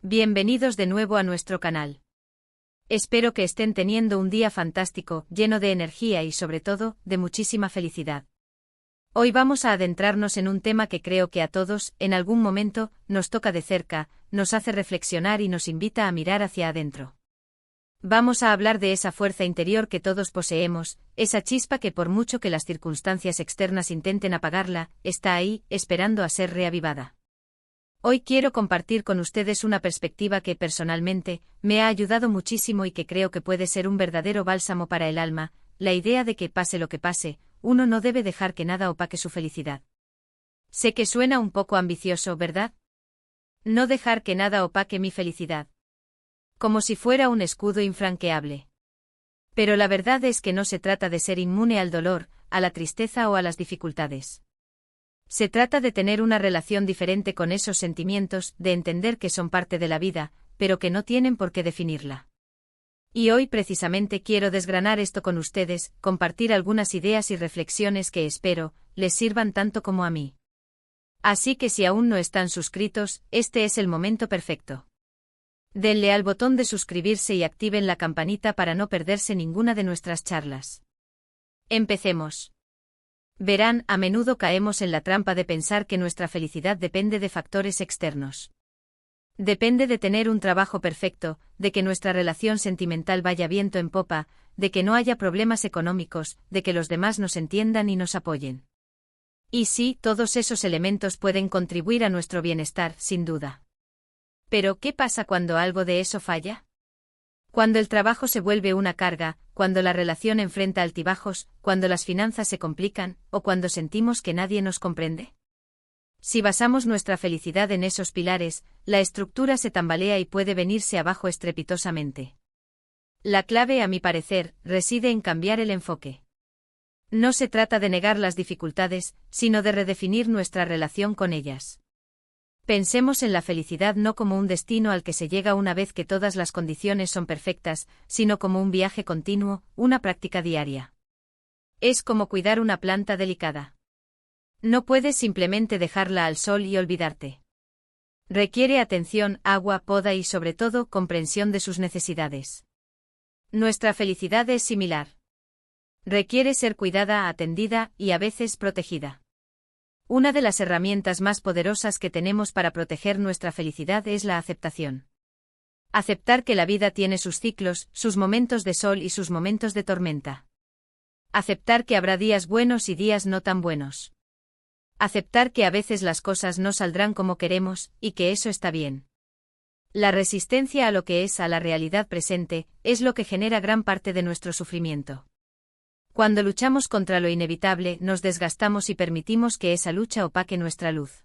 Bienvenidos de nuevo a nuestro canal. Espero que estén teniendo un día fantástico, lleno de energía y sobre todo, de muchísima felicidad. Hoy vamos a adentrarnos en un tema que creo que a todos, en algún momento, nos toca de cerca, nos hace reflexionar y nos invita a mirar hacia adentro. Vamos a hablar de esa fuerza interior que todos poseemos, esa chispa que por mucho que las circunstancias externas intenten apagarla, está ahí, esperando a ser reavivada. Hoy quiero compartir con ustedes una perspectiva que personalmente me ha ayudado muchísimo y que creo que puede ser un verdadero bálsamo para el alma, la idea de que pase lo que pase, uno no debe dejar que nada opaque su felicidad. Sé que suena un poco ambicioso, ¿verdad? No dejar que nada opaque mi felicidad. Como si fuera un escudo infranqueable. Pero la verdad es que no se trata de ser inmune al dolor, a la tristeza o a las dificultades. Se trata de tener una relación diferente con esos sentimientos, de entender que son parte de la vida, pero que no tienen por qué definirla. Y hoy precisamente quiero desgranar esto con ustedes, compartir algunas ideas y reflexiones que espero les sirvan tanto como a mí. Así que si aún no están suscritos, este es el momento perfecto. Denle al botón de suscribirse y activen la campanita para no perderse ninguna de nuestras charlas. Empecemos. Verán, a menudo caemos en la trampa de pensar que nuestra felicidad depende de factores externos. Depende de tener un trabajo perfecto, de que nuestra relación sentimental vaya viento en popa, de que no haya problemas económicos, de que los demás nos entiendan y nos apoyen. Y sí, todos esos elementos pueden contribuir a nuestro bienestar, sin duda. Pero, ¿qué pasa cuando algo de eso falla? Cuando el trabajo se vuelve una carga, cuando la relación enfrenta altibajos, cuando las finanzas se complican, o cuando sentimos que nadie nos comprende. Si basamos nuestra felicidad en esos pilares, la estructura se tambalea y puede venirse abajo estrepitosamente. La clave, a mi parecer, reside en cambiar el enfoque. No se trata de negar las dificultades, sino de redefinir nuestra relación con ellas. Pensemos en la felicidad no como un destino al que se llega una vez que todas las condiciones son perfectas, sino como un viaje continuo, una práctica diaria. Es como cuidar una planta delicada. No puedes simplemente dejarla al sol y olvidarte. Requiere atención, agua, poda y sobre todo comprensión de sus necesidades. Nuestra felicidad es similar. Requiere ser cuidada, atendida y a veces protegida. Una de las herramientas más poderosas que tenemos para proteger nuestra felicidad es la aceptación. Aceptar que la vida tiene sus ciclos, sus momentos de sol y sus momentos de tormenta. Aceptar que habrá días buenos y días no tan buenos. Aceptar que a veces las cosas no saldrán como queremos, y que eso está bien. La resistencia a lo que es, a la realidad presente, es lo que genera gran parte de nuestro sufrimiento. Cuando luchamos contra lo inevitable, nos desgastamos y permitimos que esa lucha opaque nuestra luz.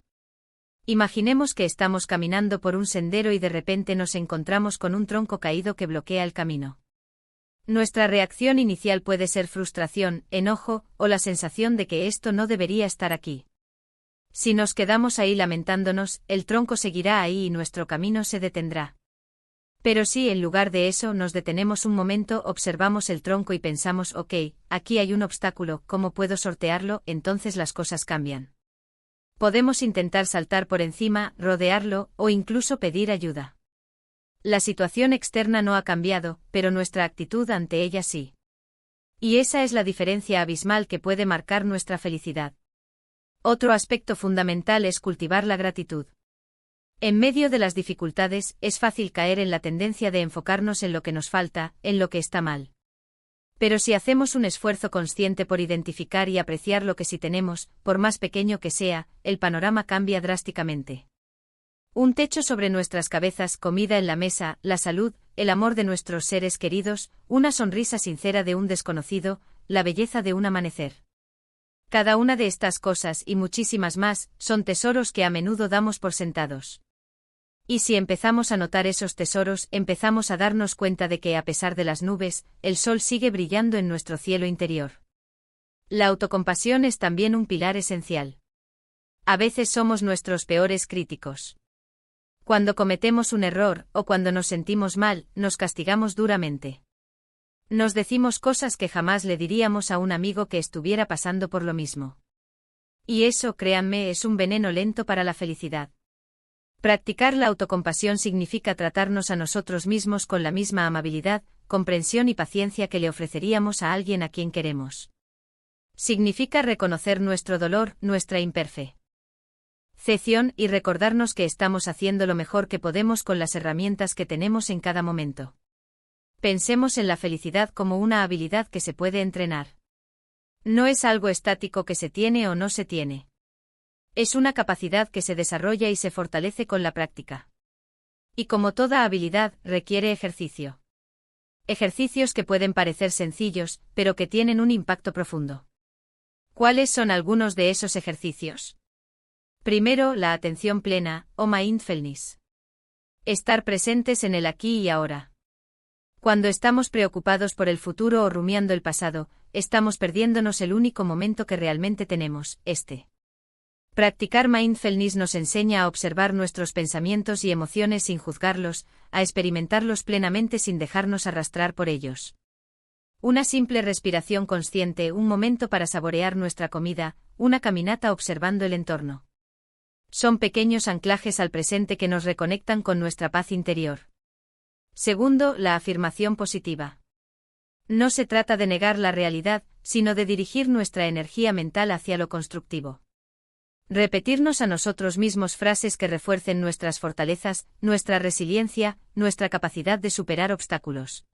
Imaginemos que estamos caminando por un sendero y de repente nos encontramos con un tronco caído que bloquea el camino. Nuestra reacción inicial puede ser frustración, enojo, o la sensación de que esto no debería estar aquí. Si nos quedamos ahí lamentándonos, el tronco seguirá ahí y nuestro camino se detendrá. Pero si en lugar de eso nos detenemos un momento, observamos el tronco y pensamos, ok, aquí hay un obstáculo, ¿cómo puedo sortearlo? Entonces las cosas cambian. Podemos intentar saltar por encima, rodearlo, o incluso pedir ayuda. La situación externa no ha cambiado, pero nuestra actitud ante ella sí. Y esa es la diferencia abismal que puede marcar nuestra felicidad. Otro aspecto fundamental es cultivar la gratitud. En medio de las dificultades, es fácil caer en la tendencia de enfocarnos en lo que nos falta, en lo que está mal. Pero si hacemos un esfuerzo consciente por identificar y apreciar lo que sí tenemos, por más pequeño que sea, el panorama cambia drásticamente. Un techo sobre nuestras cabezas, comida en la mesa, la salud, el amor de nuestros seres queridos, una sonrisa sincera de un desconocido, la belleza de un amanecer. Cada una de estas cosas y muchísimas más, son tesoros que a menudo damos por sentados. Y si empezamos a notar esos tesoros, empezamos a darnos cuenta de que a pesar de las nubes, el sol sigue brillando en nuestro cielo interior. La autocompasión es también un pilar esencial. A veces somos nuestros peores críticos. Cuando cometemos un error, o cuando nos sentimos mal, nos castigamos duramente. Nos decimos cosas que jamás le diríamos a un amigo que estuviera pasando por lo mismo. Y eso, créanme, es un veneno lento para la felicidad. Practicar la autocompasión significa tratarnos a nosotros mismos con la misma amabilidad, comprensión y paciencia que le ofreceríamos a alguien a quien queremos. Significa reconocer nuestro dolor, nuestra imperfección y recordarnos que estamos haciendo lo mejor que podemos con las herramientas que tenemos en cada momento. Pensemos en la felicidad como una habilidad que se puede entrenar. No es algo estático que se tiene o no se tiene. Es una capacidad que se desarrolla y se fortalece con la práctica. Y como toda habilidad, requiere ejercicio. Ejercicios que pueden parecer sencillos, pero que tienen un impacto profundo. ¿Cuáles son algunos de esos ejercicios? Primero, la atención plena, o mindfulness. Estar presentes en el aquí y ahora. Cuando estamos preocupados por el futuro o rumiando el pasado, estamos perdiéndonos el único momento que realmente tenemos, este. Practicar mindfulness nos enseña a observar nuestros pensamientos y emociones sin juzgarlos, a experimentarlos plenamente sin dejarnos arrastrar por ellos. Una simple respiración consciente, un momento para saborear nuestra comida, una caminata observando el entorno. Son pequeños anclajes al presente que nos reconectan con nuestra paz interior. Segundo, la afirmación positiva. No se trata de negar la realidad, sino de dirigir nuestra energía mental hacia lo constructivo. Repetirnos a nosotros mismos frases que refuercen nuestras fortalezas, nuestra resiliencia, nuestra capacidad de superar obstáculos.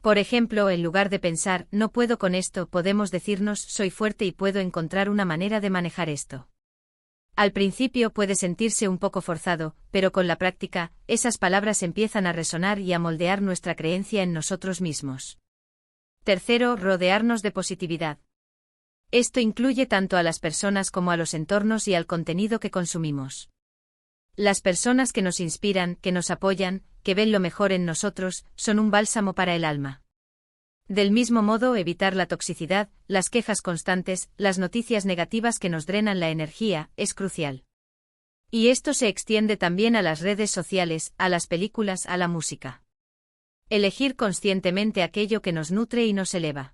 Por ejemplo, en lugar de pensar, no puedo con esto, podemos decirnos, soy fuerte y puedo encontrar una manera de manejar esto. Al principio puede sentirse un poco forzado, pero con la práctica, esas palabras empiezan a resonar y a moldear nuestra creencia en nosotros mismos. Tercero, rodearnos de positividad. Esto incluye tanto a las personas como a los entornos y al contenido que consumimos. Las personas que nos inspiran, que nos apoyan, que ven lo mejor en nosotros, son un bálsamo para el alma. Del mismo modo, evitar la toxicidad, las quejas constantes, las noticias negativas que nos drenan la energía, es crucial. Y esto se extiende también a las redes sociales, a las películas, a la música. Elegir conscientemente aquello que nos nutre y nos eleva.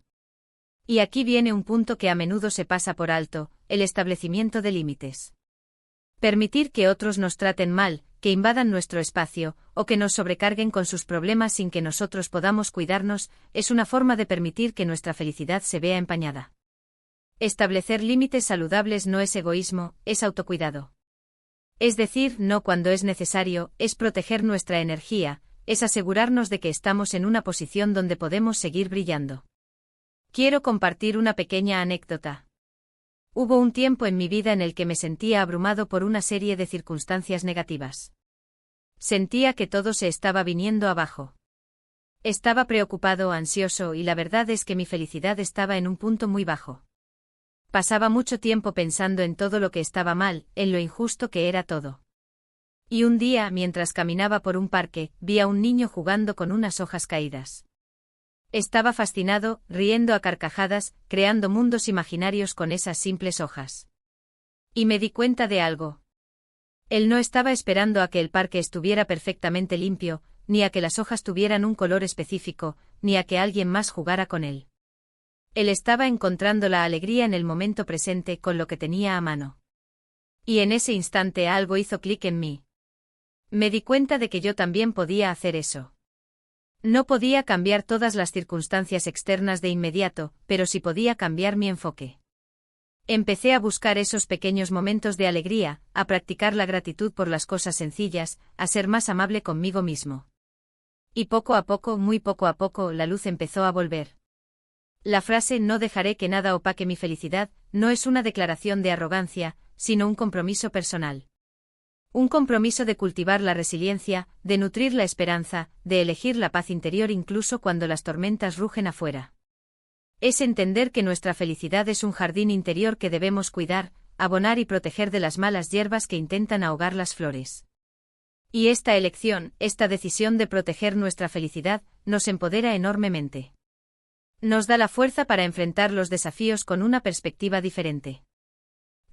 Y aquí viene un punto que a menudo se pasa por alto, el establecimiento de límites. Permitir que otros nos traten mal, que invadan nuestro espacio, o que nos sobrecarguen con sus problemas sin que nosotros podamos cuidarnos, es una forma de permitir que nuestra felicidad se vea empañada. Establecer límites saludables no es egoísmo, es autocuidado. Es decir, no cuando es necesario, es proteger nuestra energía, es asegurarnos de que estamos en una posición donde podemos seguir brillando. Quiero compartir una pequeña anécdota. Hubo un tiempo en mi vida en el que me sentía abrumado por una serie de circunstancias negativas. Sentía que todo se estaba viniendo abajo. Estaba preocupado, ansioso y la verdad es que mi felicidad estaba en un punto muy bajo. Pasaba mucho tiempo pensando en todo lo que estaba mal, en lo injusto que era todo. Y un día, mientras caminaba por un parque, vi a un niño jugando con unas hojas caídas. Estaba fascinado, riendo a carcajadas, creando mundos imaginarios con esas simples hojas. Y me di cuenta de algo. Él no estaba esperando a que el parque estuviera perfectamente limpio, ni a que las hojas tuvieran un color específico, ni a que alguien más jugara con él. Él estaba encontrando la alegría en el momento presente con lo que tenía a mano. Y en ese instante algo hizo clic en mí. Me di cuenta de que yo también podía hacer eso. No podía cambiar todas las circunstancias externas de inmediato, pero sí podía cambiar mi enfoque. Empecé a buscar esos pequeños momentos de alegría, a practicar la gratitud por las cosas sencillas, a ser más amable conmigo mismo. Y poco a poco, muy poco a poco, la luz empezó a volver. La frase "no dejaré que nada opaque mi felicidad" no es una declaración de arrogancia, sino un compromiso personal. Un compromiso de cultivar la resiliencia, de nutrir la esperanza, de elegir la paz interior incluso cuando las tormentas rugen afuera. Es entender que nuestra felicidad es un jardín interior que debemos cuidar, abonar y proteger de las malas hierbas que intentan ahogar las flores. Y esta elección, esta decisión de proteger nuestra felicidad, nos empodera enormemente. Nos da la fuerza para enfrentar los desafíos con una perspectiva diferente.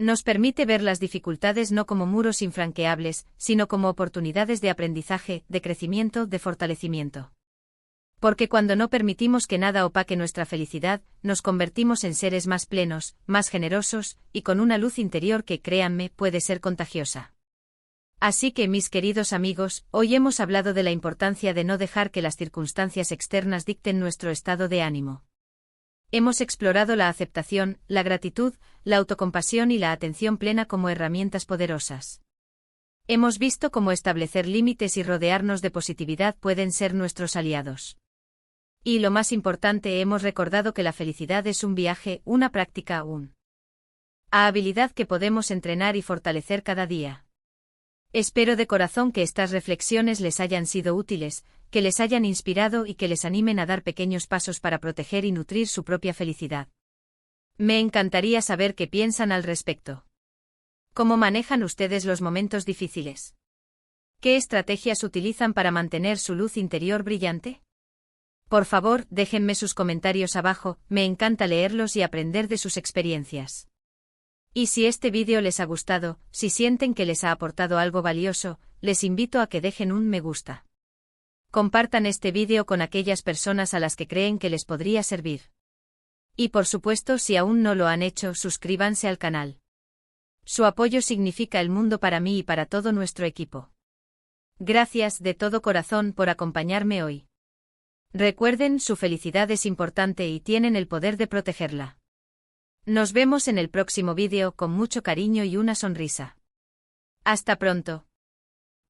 Nos permite ver las dificultades no como muros infranqueables, sino como oportunidades de aprendizaje, de crecimiento, de fortalecimiento. Porque cuando no permitimos que nada opaque nuestra felicidad, nos convertimos en seres más plenos, más generosos, y con una luz interior que, créanme, puede ser contagiosa. Así que, mis queridos amigos, hoy hemos hablado de la importancia de no dejar que las circunstancias externas dicten nuestro estado de ánimo. Hemos explorado la aceptación, la gratitud, la autocompasión y la atención plena como herramientas poderosas. Hemos visto cómo establecer límites y rodearnos de positividad pueden ser nuestros aliados. Y lo más importante, hemos recordado que la felicidad es un viaje, una práctica, una habilidad que podemos entrenar y fortalecer cada día. Espero de corazón que estas reflexiones les hayan sido útiles, que les hayan inspirado y que les animen a dar pequeños pasos para proteger y nutrir su propia felicidad. Me encantaría saber qué piensan al respecto. ¿Cómo manejan ustedes los momentos difíciles? ¿Qué estrategias utilizan para mantener su luz interior brillante? Por favor, déjenme sus comentarios abajo, me encanta leerlos y aprender de sus experiencias. Y si este vídeo les ha gustado, si sienten que les ha aportado algo valioso, les invito a que dejen un me gusta. Compartan este vídeo con aquellas personas a las que creen que les podría servir. Y por supuesto, si aún no lo han hecho, suscríbanse al canal. Su apoyo significa el mundo para mí y para todo nuestro equipo. Gracias de todo corazón por acompañarme hoy. Recuerden, su felicidad es importante y tienen el poder de protegerla. Nos vemos en el próximo vídeo con mucho cariño y una sonrisa. Hasta pronto.